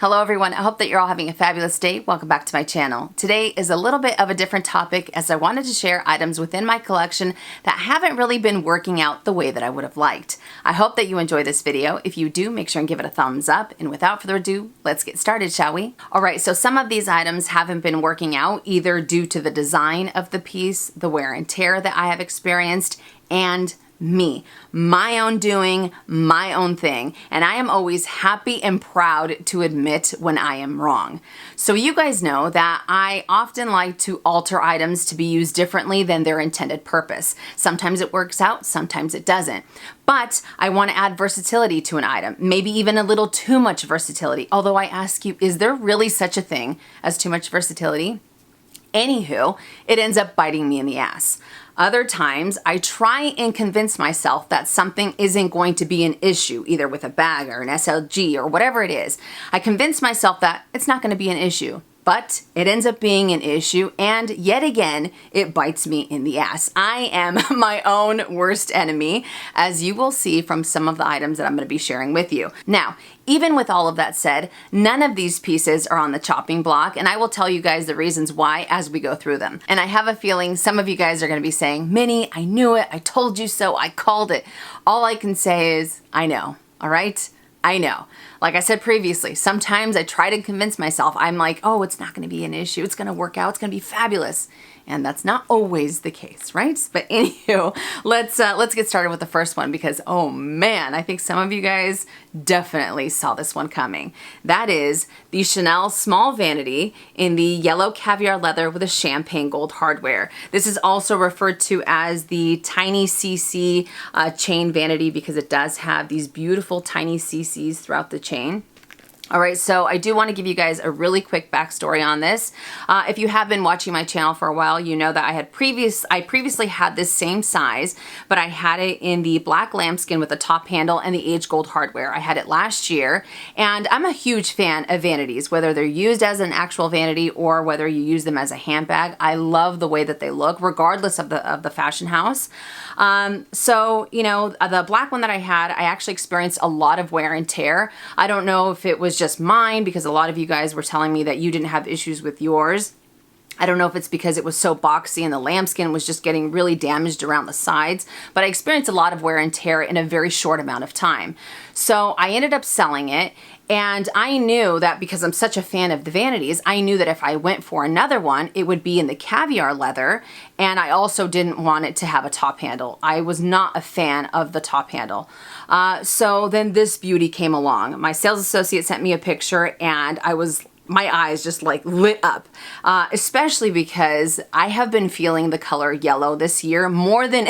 Hello everyone, I hope that you're all having a fabulous day. Welcome back to my channel. Today is a little bit of a different topic as I wanted to share items within my collection that haven't really been working out the way that I would have liked. I hope that you enjoy this video. If you do, make sure and give it a thumbs up. And without further ado, let's get started, shall we? Alright, so some of these items haven't been working out either due to the design of the piece, the wear and tear that I have experienced, and me, my own doing, my own thing, and I am always happy and proud to admit when I am wrong. So you guys know that I often like to alter items to be used differently than their intended purpose. Sometimes it works out, sometimes it doesn't. But I want to add versatility to an item, maybe even a little too much versatility. Although I ask you, is there really such a thing as too much versatility? Anywho, it ends up biting me in the ass. Other times, I try and convince myself that something isn't going to be an issue, either with a bag or an SLG or whatever it is. I convince myself that it's not going to be an issue, but it ends up being an issue, and yet again, it bites me in the ass. I am my own worst enemy, as you will see from some of the items that I'm going to be sharing with you. Now, even with all of that said, none of these pieces are on the chopping block, and I will tell you guys the reasons why as we go through them. And I have a feeling some of you guys are going to be saying, Minnie, I knew it, I told you so, I called it. All I can say is, I know, all right? I know. Like I said previously, sometimes I try to convince myself, I'm like, oh, it's not going to be an issue, it's going to work out, it's going to be fabulous. And that's not always the case, right? But anywho, let's get started with the first one because, oh man, I think some of you guys definitely saw this one coming. That is the Chanel Small Vanity in the yellow caviar leather with a champagne gold hardware. This is also referred to as the tiny CC chain vanity because it does have these beautiful tiny CCs throughout the chain. All right, so I do want to give you guys a really quick backstory on this. If you have been watching my channel for a while, you know that I previously had this same size, but I had it in the black lambskin with the top handle and the age gold hardware. I had it last year, and I'm a huge fan of vanities, whether they're used as an actual vanity or whether you use them as a handbag. I love the way that they look, regardless of the fashion house. So, you know, the black one that I had, I actually experienced a lot of wear and tear. I don't know if it was just mine because a lot of you guys were telling me that you didn't have issues with yours. I don't know if it's because it was so boxy and the lambskin was just getting really damaged around the sides, but I experienced a lot of wear and tear in a very short amount of time. So I ended up selling it, and I knew that because I'm such a fan of the vanities, I knew that if I went for another one, it would be in the caviar leather, and I also didn't want it to have a top handle. I was not a fan of the top handle. So then this beauty came along. My sales associate sent me a picture, and my eyes just like lit up, especially because I have been feeling the color yellow this year more than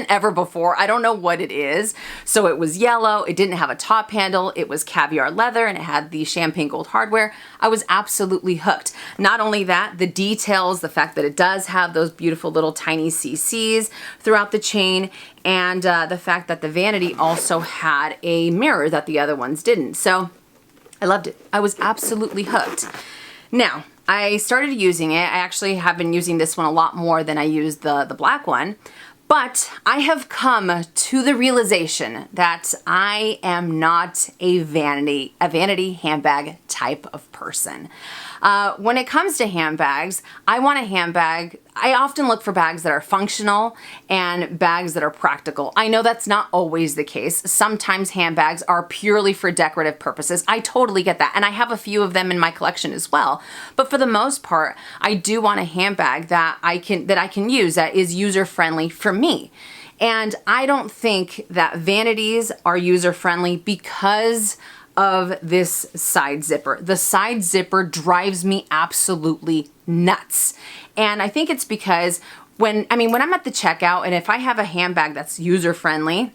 ever before. I don't know what it is. So it was yellow, it didn't have a top handle, it was caviar leather, and it had the champagne gold hardware. I was absolutely hooked. Not only that, the details, the fact that it does have those beautiful little tiny CCs throughout the chain, and the fact that the vanity also had a mirror that the other ones didn't. So I loved it. I was absolutely hooked. Now, I started using it. I actually have been using this one a lot more than I used the black one. But I have come to the realization that I am not a vanity handbag type of person. When it comes to handbags, I want a handbag. I often look for bags that are functional and bags that are practical. I know that's not always the case. Sometimes handbags are purely for decorative purposes. I totally get that, and I have a few of them in my collection as well. But for the most part, I do want a handbag that I can use that is user-friendly for me. And I don't think that vanities are user-friendly because of this side zipper. The side zipper drives me absolutely nuts. And I think it's because when I'm at the checkout and if I have a handbag that's user-friendly,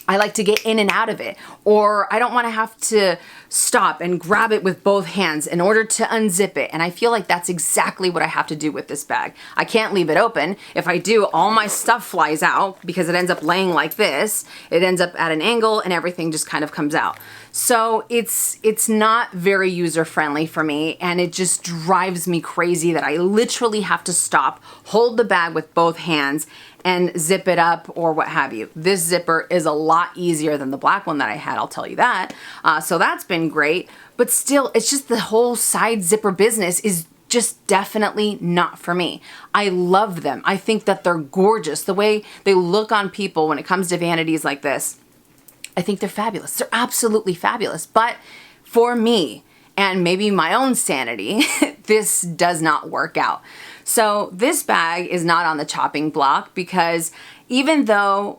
I like to get in and out of it, or I don't want to have to stop and grab it with both hands in order to unzip it. And I feel like that's exactly what I have to do with this bag. I can't leave it open. If I do, all my stuff flies out because it ends up laying like this. It ends up at an angle and everything just kind of comes out. So it's not very user-friendly for me, and it just drives me crazy that I literally have to stop, hold the bag with both hands, and zip it up or what have you. This zipper is a lot easier than the black one that I had, I'll tell you that. So that's been great. but still, it's just the whole side zipper business is just definitely not for me. I love them. I think that they're gorgeous. The way they look on people when it comes to vanities like this, I think they're fabulous. They're absolutely fabulous. But for me, and maybe my own sanity, this does not work out. So this bag is not on the chopping block because even though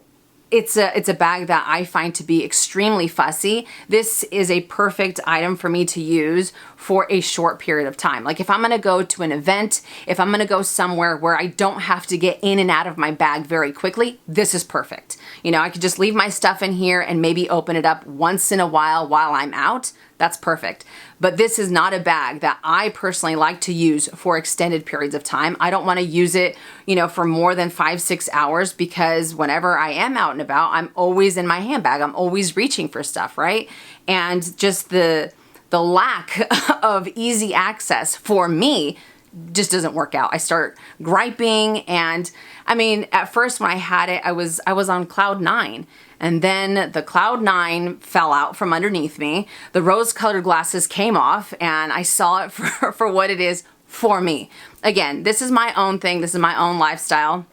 it's a bag that I find to be extremely fussy, this is a perfect item for me to use for a short period of time. Like if I'm gonna go to an event, if I'm gonna go somewhere where I don't have to get in and out of my bag very quickly, this is perfect. You know, I could just leave my stuff in here and maybe open it up once in a while I'm out. That's perfect. But this is not a bag that I personally like to use for extended periods of time. I don't want to use it, you know, for more than 5-6 hours because whenever I am out and about, I'm always in my handbag. I'm always reaching for stuff, right? And just the lack of easy access for me just doesn't work out. I start griping, and I mean, at first when I had it, I was on cloud 9. And then the cloud 9 fell out from underneath me. The rose-colored glasses came off, and I saw it for what it is for me. Again, this is my own thing. This is my own lifestyle.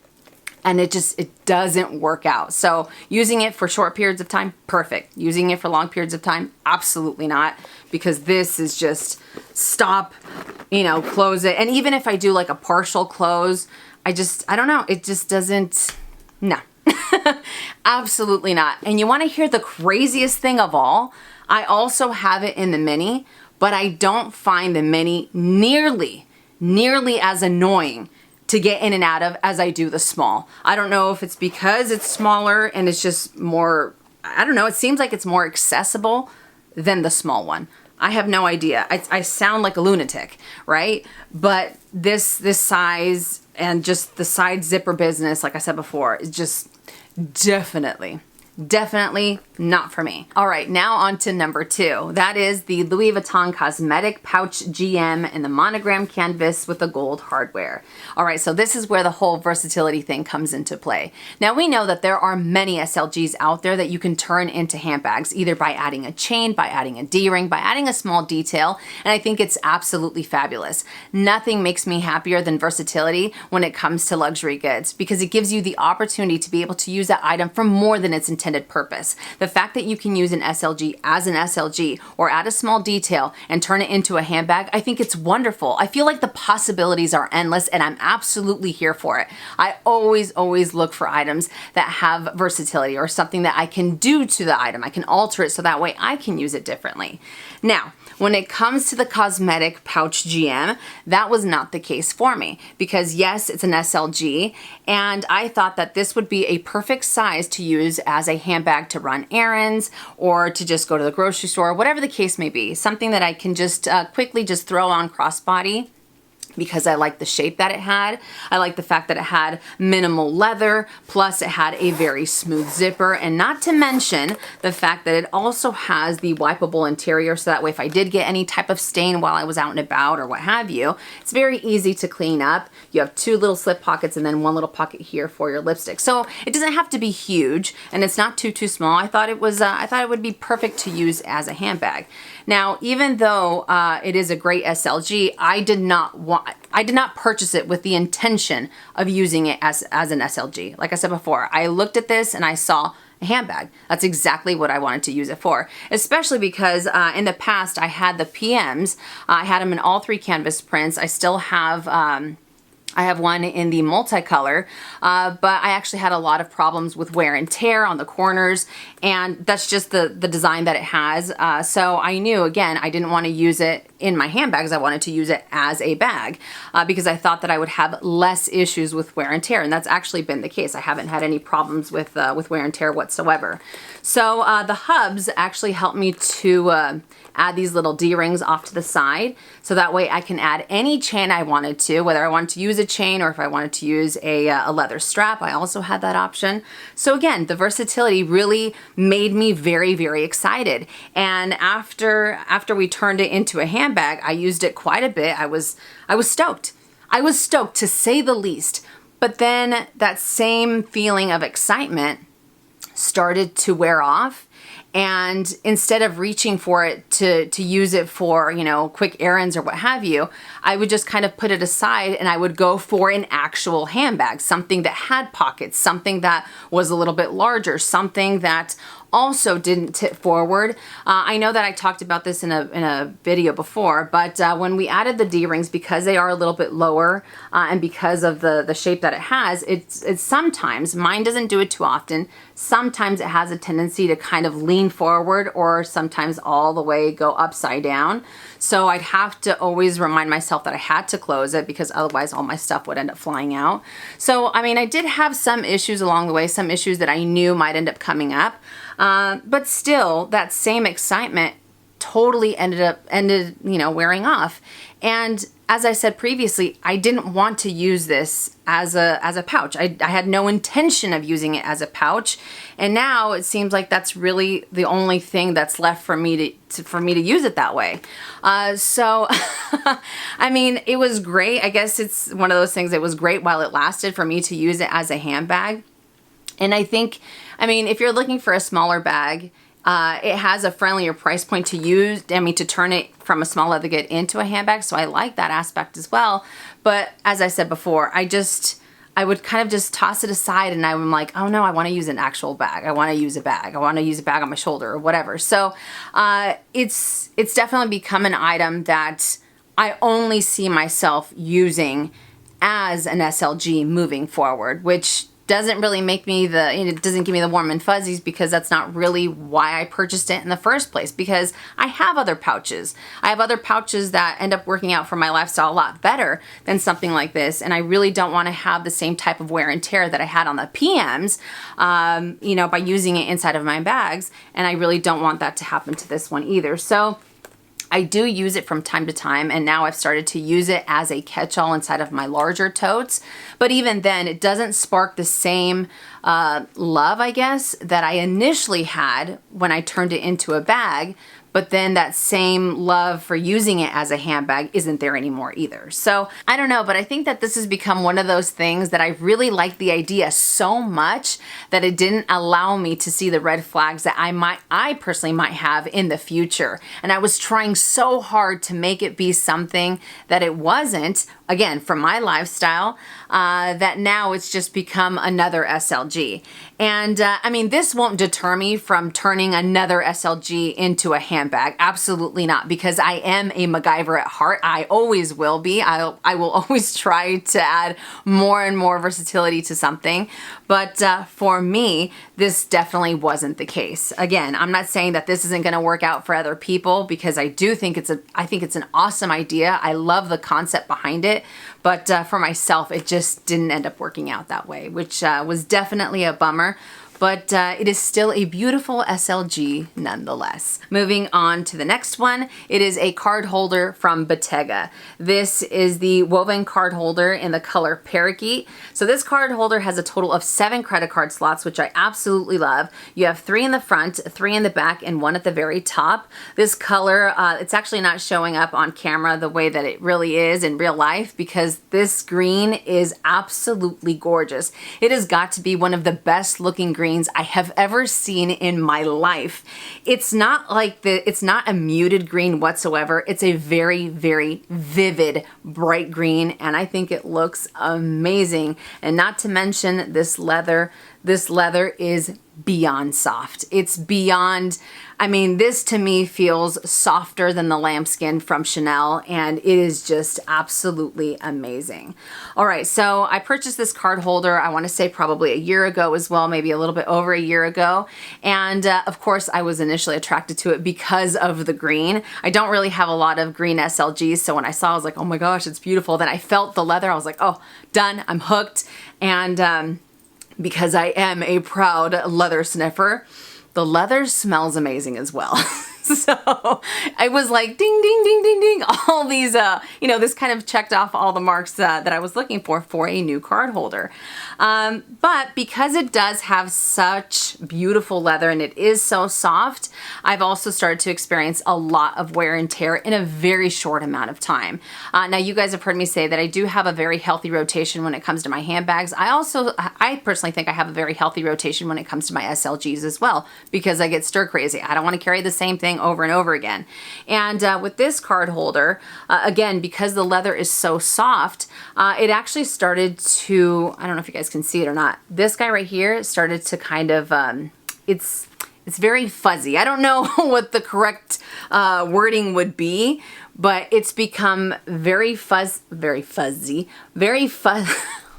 And it doesn't work out. So using it for short periods of time, perfect. Using it for long periods of time, absolutely not. Because this is just stop, you know, close it. And even if I do like a partial close, I don't know. It just doesn't, no. Absolutely not. And you want to hear the craziest thing of all? I also have it in the mini, but I don't find the mini nearly as annoying to get in and out of as I do the small. I don't know if it's because it's smaller and it's just more, I don't know, it seems like it's more accessible than the small one. I have no idea. I sound like a lunatic, right? But this size and just the side zipper business, like I said before, is just definitely not for me. All right, now on to number 2. That is the Louis Vuitton Cosmetic Pouch GM in the monogram canvas with the gold hardware. All right, so this is where the whole versatility thing comes into play. Now we know that there are many SLGs out there that you can turn into handbags, either by adding a chain, by adding a D-ring, by adding a small detail, and I think it's absolutely fabulous. Nothing makes me happier than versatility when it comes to luxury goods because it gives you the opportunity to be able to use that item for more than its intended purpose. The fact that you can use an SLG as an SLG or add a small detail and turn it into a handbag, I think it's wonderful. I feel like the possibilities are endless and I'm absolutely here for it. I always look for items that have versatility or something that I can do to the item. I can alter it so that way I can use it differently. Now, when it comes to the Cosmetic Pouch GM, that was not the case for me because yes, it's an SLG and I thought that this would be a perfect size to use as a handbag to run errands or to just go to the grocery store, whatever the case may be. Something that I can just quickly just throw on crossbody because I like the shape that it had. I like the fact that it had minimal leather, plus it had a very smooth zipper, and not to mention the fact that it also has the wipeable interior, so that way if I did get any type of stain while I was out and about or what have you, it's very easy to clean up. You have 2 little slip pockets and then 1 little pocket here for your lipstick. So it doesn't have to be huge, and it's not too small. I thought it would be perfect to use as a handbag. Now, even though it is a great SLG, I did not purchase it with the intention of using it as an SLG. Like I said before, I looked at this and I saw a handbag. That's exactly what I wanted to use it for, especially because in the past I had the PMs. I had them in all 3 canvas prints. I still have I have one in the multicolor, but I actually had a lot of problems with wear and tear on the corners, and that's just the design that it has. So I knew, again, I didn't want to use it in my handbags. I wanted to use it as a bag because I thought that I would have less issues with wear and tear, and that's actually been the case. I haven't had any problems with wear and tear whatsoever. So the hubs actually helped me to add these little D-rings off to the side, so that way I can add any chain I wanted to, whether I wanted to use a chain or if I wanted to use a leather strap. I also had that option. So again, the versatility really made me very excited. And after we turned it into a handbag, I used it quite a bit. I was stoked. I was stoked, to say the least. But then that same feeling of excitement started to wear off, And instead of reaching for it to use it for, you know, quick errands or what have you, I would just kind of put it aside and I would go for an actual handbag, something that had pockets, something that was a little bit larger, something that also didn't tip forward. I know that I talked about this in a video before, but when we added the D-rings, because they are a little bit lower and because of the shape that it has, it's sometimes, mine doesn't do it too often, sometimes it has a tendency to kind of lean forward or sometimes all the way go upside down. So I'd have to always remind myself that I had to close it because otherwise all my stuff would end up flying out. So, I mean, I did have some issues along the way, some issues that I knew might end up coming up. But still, that same excitement totally ended, you know, wearing off. And as I said previously, I didn't want to use this as a pouch. I had no intention of using it as a pouch. And now it seems like that's really the only thing that's left for me to use it that way. So, I mean, it was great. I guess it's one of those things that was great while it lasted for me to use it as a handbag. And I think, I mean, if you're looking for a smaller bag, it has a friendlier price point to use, I mean, to turn it from a small leather goods into a handbag. So I like that aspect as well. But as I said before, I would kind of just toss it aside and I'm like, oh no, I want to use an actual bag. I want to use a bag. I want to use a bag on my shoulder or whatever. So it's definitely become an item that I only see myself using as an SLG moving forward, which doesn't really make me it doesn't give me the warm and fuzzies because that's not really why I purchased it in the first place, because I have other pouches. I have other pouches that end up working out for my lifestyle a lot better than something like this, and I really don't want to have the same type of wear and tear that I had on the PMs, you know, by using it inside of my bags, and I really don't want that to happen to this one either. So I do use it from time to time, and now I've started to use it as a catch-all inside of my larger totes. But even then, it doesn't spark the same love, I guess, that I initially had when I turned it into a bag. But then that same love for using it as a handbag isn't there anymore either. So I don't know, but I think that this has become one of those things that I really like the idea so much that it didn't allow me to see the red flags that I personally might have in the future. And I was trying so hard to make it be something that it wasn't, again, for my lifestyle, that now it's just become another SLG. And I mean, this won't deter me from turning another SLG into a handbag. Absolutely not, because I am a MacGyver at heart. I always will be. I will always try to add more and more versatility to something. But for me, this definitely wasn't the case. Again, I'm not saying that this isn't going to work out for other people, because I do think I think it's an awesome idea. I love the concept behind it. But for myself, it just didn't end up working out that way, which was definitely a bummer. But it is still a beautiful SLG nonetheless. Moving on to the next one, it is a card holder from Bottega. This is the woven card holder in the color Parakeet. So this card holder has a total of 7 credit card slots, which I absolutely love. You have 3 in the front, 3 in the back, and 1 at the very top. This color, it's actually not showing up on camera the way that it really is in real life, because this green is absolutely gorgeous. It has got to be one of the best looking greens I have ever seen in my life. It's not it's not a muted green whatsoever. It's a very, very vivid, bright green, and I think it looks amazing. And not to mention this leather. This leather is beyond soft. It's beyond, I mean, this to me feels softer than the lambskin from Chanel, and it is just absolutely amazing. All right, so I purchased this card holder, I want to say probably a year ago as well, maybe a little bit over a year ago. And of course, I was initially attracted to it because of the green. I don't really have a lot of green SLGs, so when I saw it, I was like, oh my gosh, it's beautiful. Then I felt the leather, I was like, oh, done, I'm hooked. And because I am a proud leather sniffer, the leather smells amazing as well. So I was like, ding, ding, ding, ding, ding, all these, you know, this kind of checked off all the marks that I was looking for a new card holder. But because it does have such beautiful leather and it is so soft, I've also started to experience a lot of wear and tear in a very short amount of time. Now you guys have heard me say that I do have a very healthy rotation when it comes to my handbags. I personally think I have a very healthy rotation when it comes to my SLGs as well, because I get stir crazy. I don't want to carry the same thing over and over again. And with this card holder, again, because the leather is so soft, it actually started to, I don't know if you guys can see it or not, this guy right here started to kind of, it's very fuzzy. I don't know what the correct wording would be, but it's become very fuzzy.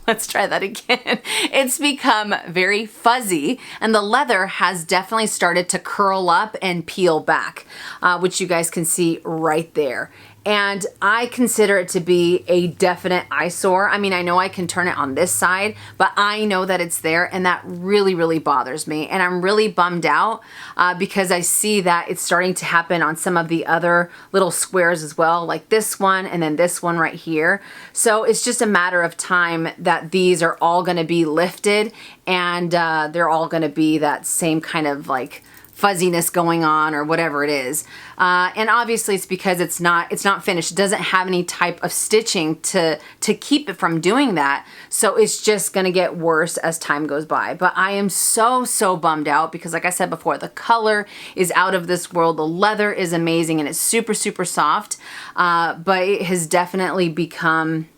Let's try that again. It's become very fuzzy, and the leather has definitely started to curl up and peel back, which you guys can see right there. And I consider it to be a definite eyesore. I mean, I know I can turn it on this side, but I know that it's there, and that really, really bothers me. And I'm really bummed out because I see that it's starting to happen on some of the other little squares as well, like this one and then this one right here. So it's just a matter of time that these are all gonna be lifted, and they're all gonna be that same kind of like fuzziness going on or whatever it is. And obviously it's because it's not finished. It doesn't have any type of stitching to keep it from doing that. So it's just gonna get worse as time goes by. But I am so bummed out because, like I said before, the color is out of this world. The leather is amazing and it's super soft. But it has definitely become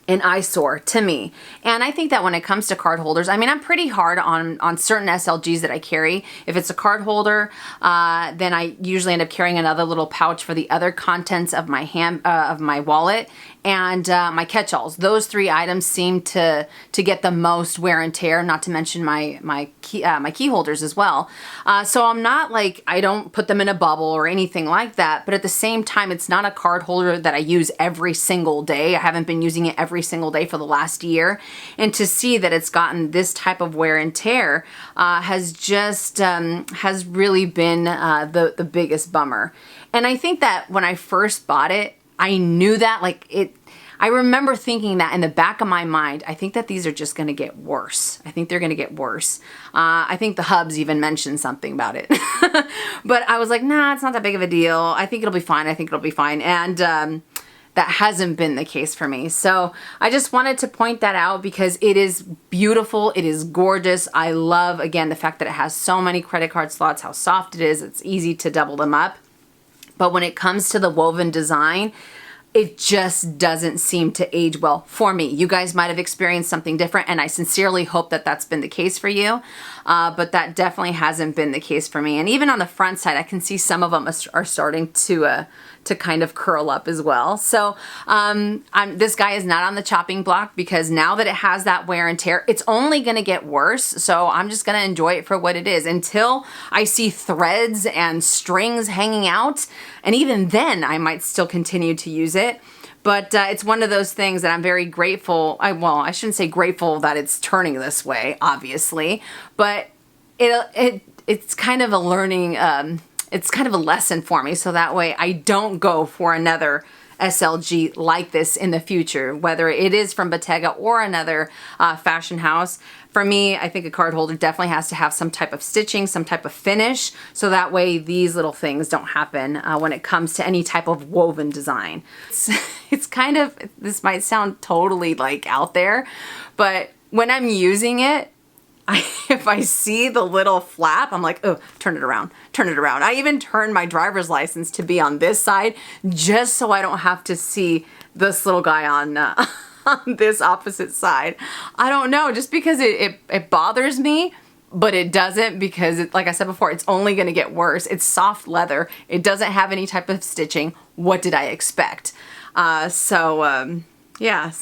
an eyesore to me. And I think that when it comes to card holders, I mean, I'm pretty hard on certain SLGs that I carry. If it's a card holder, then I usually end up carrying another little pouch for the other contents of my wallet and my catch-alls. Those three items seem to get the most wear and tear, not to mention my key holders as well. So I'm not like, I don't put them in a bubble or anything like that, but at the same time, it's not a card holder that I use every single day. I haven't been using it every single day for the last year. And to see that it's gotten this type of wear and tear has really been the biggest bummer. And I think that when I first bought it, I knew that, I remember thinking that in the back of my mind, I think that these are just going to get worse. I think they're going to get worse. I think the hubs even mentioned something about it. But I was like, nah, it's not that big of a deal. I think it'll be fine. I think it'll be fine. And that hasn't been the case for me. So I just wanted to point that out because it is beautiful. It is gorgeous. I love, again, the fact that it has so many credit card slots, how soft it is. It's easy to double them up. But when it comes to the woven design, it just doesn't seem to age well for me. You guys might have experienced something different, and I sincerely hope that that's been the case for you. But that definitely hasn't been the case for me. And even on the front side, I can see some of them are starting to kind of curl up as well. So this guy is not on the chopping block because now that it has that wear and tear, it's only gonna get worse. So I'm just gonna enjoy it for what it is until I see threads and strings hanging out. And even then I might still continue to use it. But it's one of those things that I'm very grateful. Well, I shouldn't say grateful that it's turning this way, obviously, but it's kind of a learning, it's kind of a lesson for me. So that way I don't go for another SLG like this in the future, whether it is from Bottega or another fashion house. For me, I think a card holder definitely has to have some type of stitching, some type of finish, so that way these little things don't happen when it comes to any type of woven design. It's kind of, this might sound totally like out there, but when I'm using it, if I see the little flap, I'm like, oh, turn it around, turn it around. I even turn my driver's license to be on this side just so I don't have to see this little guy on this opposite side. I don't know, just because it bothers me, but it doesn't because, like I said before, it's only going to get worse. It's soft leather. It doesn't have any type of stitching. What did I expect? Yeah.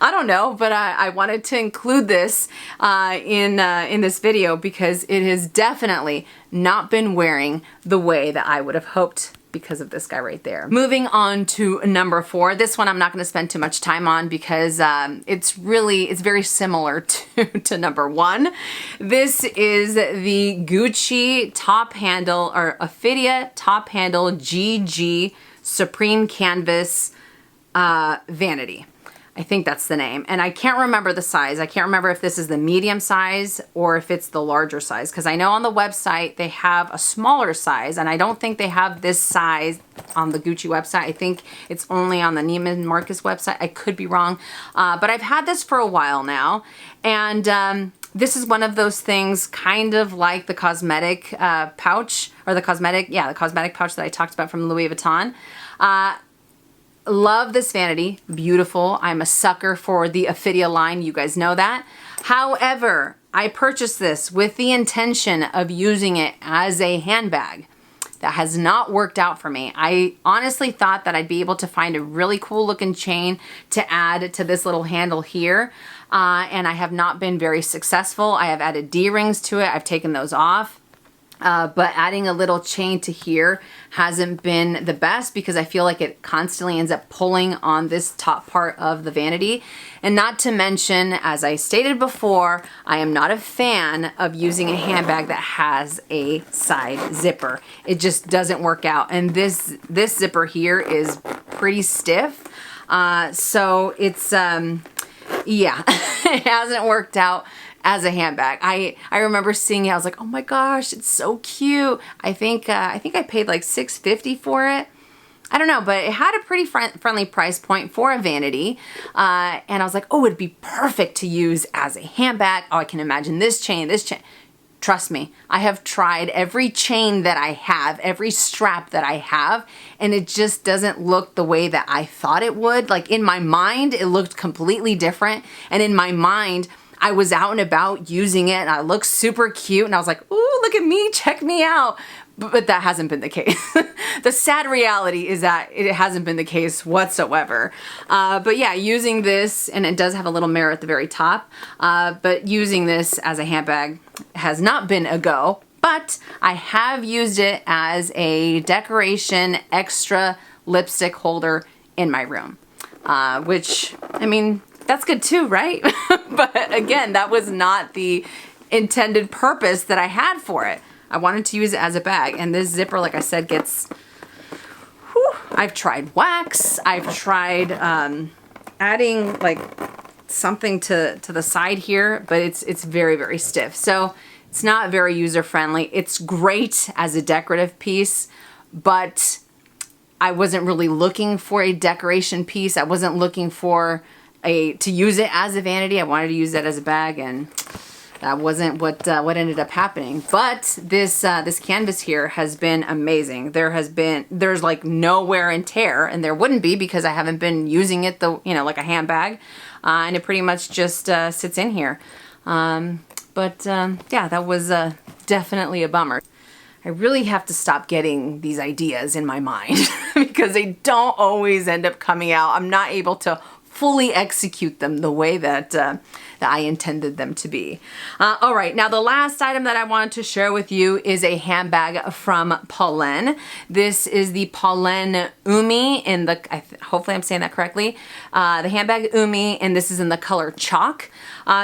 I don't know, but I wanted to include this in this video because it has definitely not been wearing the way that I would have hoped because of this guy right there. Moving on to number 4. This one I'm not going to spend too much time on because it's very similar to number 1. This is the Gucci top handle, or Ophidia top handle GG Supreme Canvas Vanity. I think that's the name. And I can't remember the size. I can't remember if this is the medium size or if it's the larger size, because I know on the website they have a smaller size, and I don't think they have this size on the Gucci website. I think it's only on the Neiman Marcus website. I could be wrong. But I've had this for a while now. And this is one of those things kind of like the cosmetic pouch, or the cosmetic pouch that I talked about from Louis Vuitton. Love this vanity, beautiful. I'm a sucker for the Ophidia line, you guys know that. However, I purchased this with the intention of using it as a handbag. That has not worked out for me. I honestly thought that I'd be able to find a really cool looking chain to add to this little handle here. And I have not been very successful. I have added D-rings to it. I've taken those off. But adding a little chain to here hasn't been the best because I feel like it constantly ends up pulling on this top part of the vanity. And not to mention, as I stated before, I am not a fan of using a handbag that has a side zipper. It just doesn't work out. And this zipper here is pretty stiff. So it's, yeah, it hasn't worked out as a handbag. I remember seeing it, I was like, oh my gosh, it's so cute. I think I paid like $6.50 for it. I don't know, but it had a pretty friendly price point for a vanity. And I was like, oh, it'd be perfect to use as a handbag. Oh, I can imagine this chain. Trust me, I have tried every chain that I have, every strap that I have, and it just doesn't look the way that I thought it would. Like in my mind, it looked completely different. And in my mind, I was out and about using it and I looked super cute and I was like, ooh, look at me, check me out. But that hasn't been the case. The sad reality is that it hasn't been the case whatsoever. But yeah, using this, and it does have a little mirror at the very top, but using this as a handbag has not been a go. But I have used it as a decoration extra lipstick holder in my room, which, I mean, that's good too, right? But again, that was not the intended purpose that I had for it. I wanted to use it as a bag. And this zipper, like I said, gets, whew, I've tried wax. I've tried adding like something to the side here, but it's very, very stiff. So it's not very user-friendly. It's great as a decorative piece, but I wasn't really looking for a decoration piece. I wasn't looking for to use it as a vanity. I wanted to use that as a bag, and that wasn't what ended up happening. But this canvas here has been amazing. There's like no wear and tear, and there wouldn't be because I haven't been using it like a handbag, and it pretty much just sits in here. Yeah, that was definitely a bummer. I really have to stop getting these ideas in my mind because they don't always end up coming out. I'm not able to fully execute them the way that I intended them to be. All right, now the last item that I wanted to share with you is a handbag from Polene. This is the Polene Umi in the, hopefully I'm saying that correctly, the handbag Umi, and this is in the color chalk.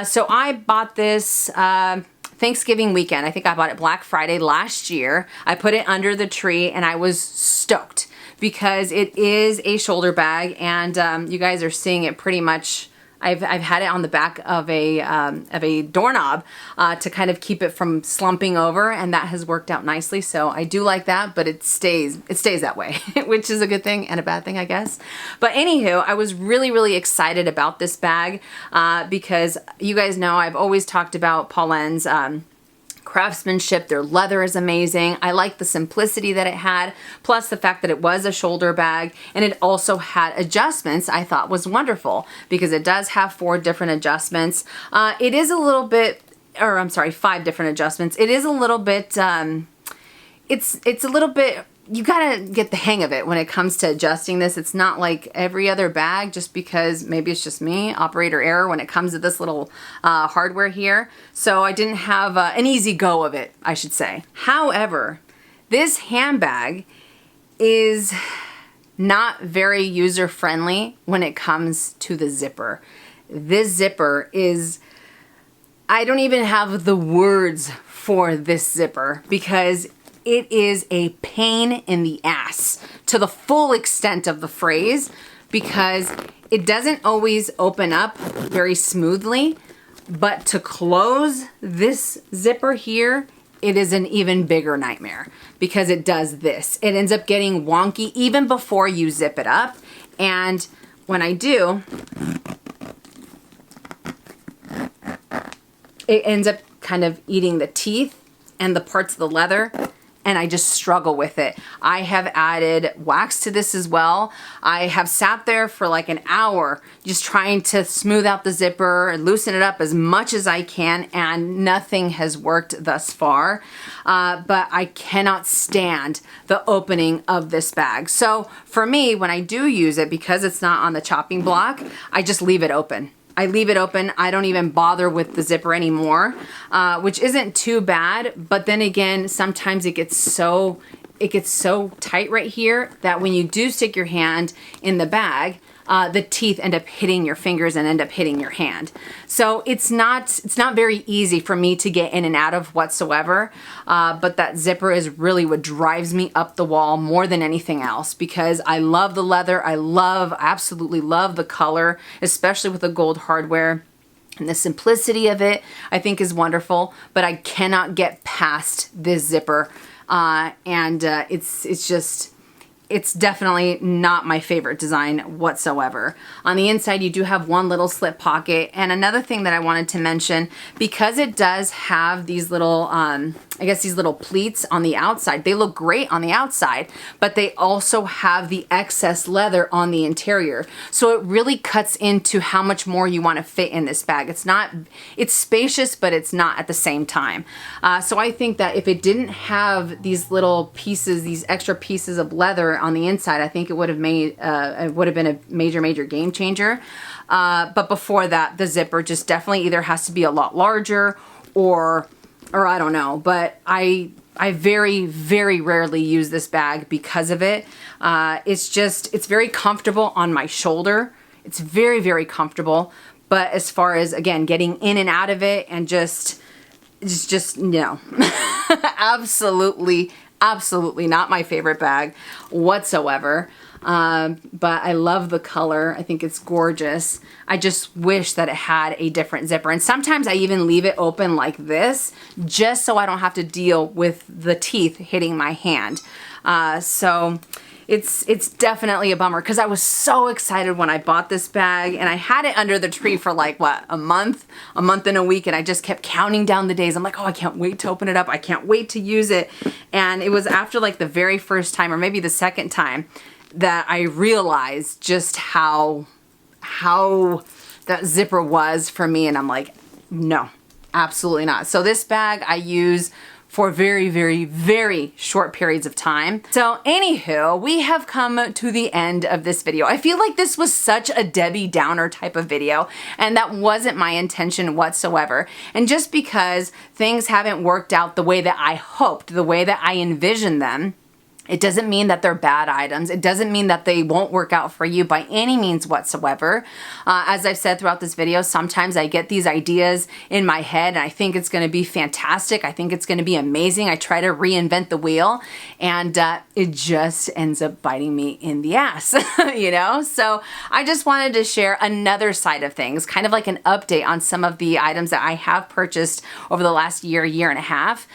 So I bought this Thanksgiving weekend. I think I bought it Black Friday last year. I put it under the tree and I was stoked because it is a shoulder bag, and you guys are seeing it pretty much. I've had it on the back of a doorknob to kind of keep it from slumping over, and that has worked out nicely. So I do like that, but it stays that way, which is a good thing and a bad thing, I guess. But anywho, I was really, really excited about this bag because you guys know I've always talked about Polene's craftsmanship. Their leather is amazing. I like the simplicity that it had, plus the fact that it was a shoulder bag, and it also had adjustments. I thought was wonderful because it does have 4 different adjustments. It is a little bit, or I'm sorry, 5 different adjustments. It is a little bit, it's a little bit, you gotta get the hang of it when it comes to adjusting this. It's not like every other bag, just because maybe it's just me, operator error, when it comes to this little hardware here. So I didn't have an easy go of it, I should say. However, this handbag is not very user-friendly when it comes to the zipper. This zipper is, I don't even have the words for this zipper because it is a pain in the ass to the full extent of the phrase, because it doesn't always open up very smoothly, but to close this zipper here, it is an even bigger nightmare because it does this. It ends up getting wonky even before you zip it up. And when I do, it ends up kind of eating the teeth and the parts of the leather, and I just struggle with it. I have added wax to this as well. I have sat there for like an hour just trying to smooth out the zipper and loosen it up as much as I can, and nothing has worked thus far. But I cannot stand the opening of this bag. So for me, when I do use it, because it's not on the chopping block, I just leave it open. I leave it open. I don't even bother with the zipper anymore, which isn't too bad. But then again, sometimes it gets so tight right here that when you do stick your hand in the bag, the teeth end up hitting your fingers and end up hitting your hand. So it's not very easy for me to get in and out of whatsoever. But that zipper is really what drives me up the wall more than anything else, because I love the leather. I absolutely love the color, especially with the gold hardware. And the simplicity of it, I think, is wonderful. But I cannot get past this zipper. It's definitely not my favorite design whatsoever. On the inside, you do have one little slip pocket. And another thing that I wanted to mention, because it does have these little, I guess these little pleats on the outside. They look great on the outside, but they also have the excess leather on the interior. So it really cuts into how much more you want to fit in this bag. It's spacious, but it's not at the same time. So I think that if it didn't have these little pieces, these extra pieces of leather on the inside, I think it would have been a major game changer. But before that, the zipper just definitely either has to be a lot larger or I don't know. But I very rarely use this bag because of it. It's very comfortable on my shoulder. It's very comfortable. But as far as, again, getting in and out of it and just no. Absolutely not my favorite bag whatsoever. But I love the color. I think it's gorgeous. I just wish that it had a different zipper. And sometimes I even leave it open like this just so I don't have to deal with the teeth hitting my hand. So it's definitely a bummer, because I was so excited when I bought this bag, and I had it under the tree for like, what, a month and a week, and I just kept counting down the days. I'm like, oh, I can't wait to open it up. I can't wait to use it. And it was after like the very first time, or maybe the second time, that I realized just how that zipper was for me. And I'm like, no, absolutely not. So this bag I use for very short periods of time. So anywho, we have come to the end of this video. I feel like this was such a Debbie Downer type of video, and that wasn't my intention whatsoever. And just because things haven't worked out the way that I hoped, the way that I envisioned them, it doesn't mean that they're bad items. It doesn't mean that they won't work out for you by any means whatsoever. As I've said throughout this video, sometimes I get these ideas in my head and I think it's going to be fantastic. I think it's going to be amazing. I try to reinvent the wheel, and it just ends up biting me in the ass, you know? So I just wanted to share another side of things, kind of like an update on some of the items that I have purchased over the last year and a half,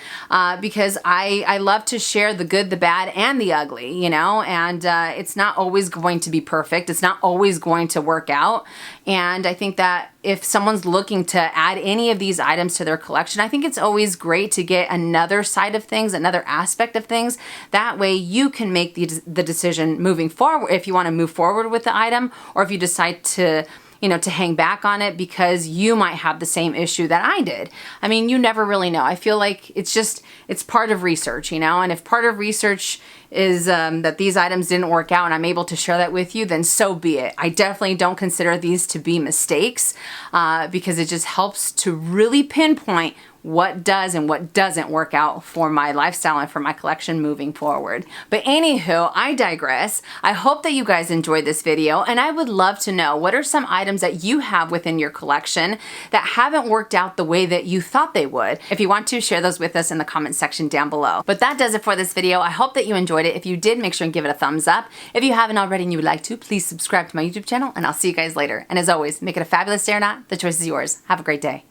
because I love to share the good, the bad, and the ugly, you know, and it's not always going to be perfect. It's not always going to work out. And I think that if someone's looking to add any of these items to their collection, I think it's always great to get another side of things, another aspect of things. That way you can make the decision moving forward, if you want to move forward with the item, or if you decide to, you know, to hang back on it because you might have the same issue that I did. I mean, you never really know. I feel like it's part of research, you know, and if part of research is that these items didn't work out and I'm able to share that with you, then so be it. I definitely don't consider these to be mistakes, because it just helps to really pinpoint what does and what doesn't work out for my lifestyle and for my collection moving forward. But anywho, I digress. I hope that you guys enjoyed this video, and I would love to know what are some items that you have within your collection that haven't worked out the way that you thought they would. If you want to, share those with us in the comment section down below. But that does it for this video. I hope that you enjoyed it. If you did, make sure and give it a thumbs up. If you haven't already and you would like to, please subscribe to my YouTube channel, and I'll see you guys later. And as always, make it a fabulous day or not. The choice is yours. Have a great day.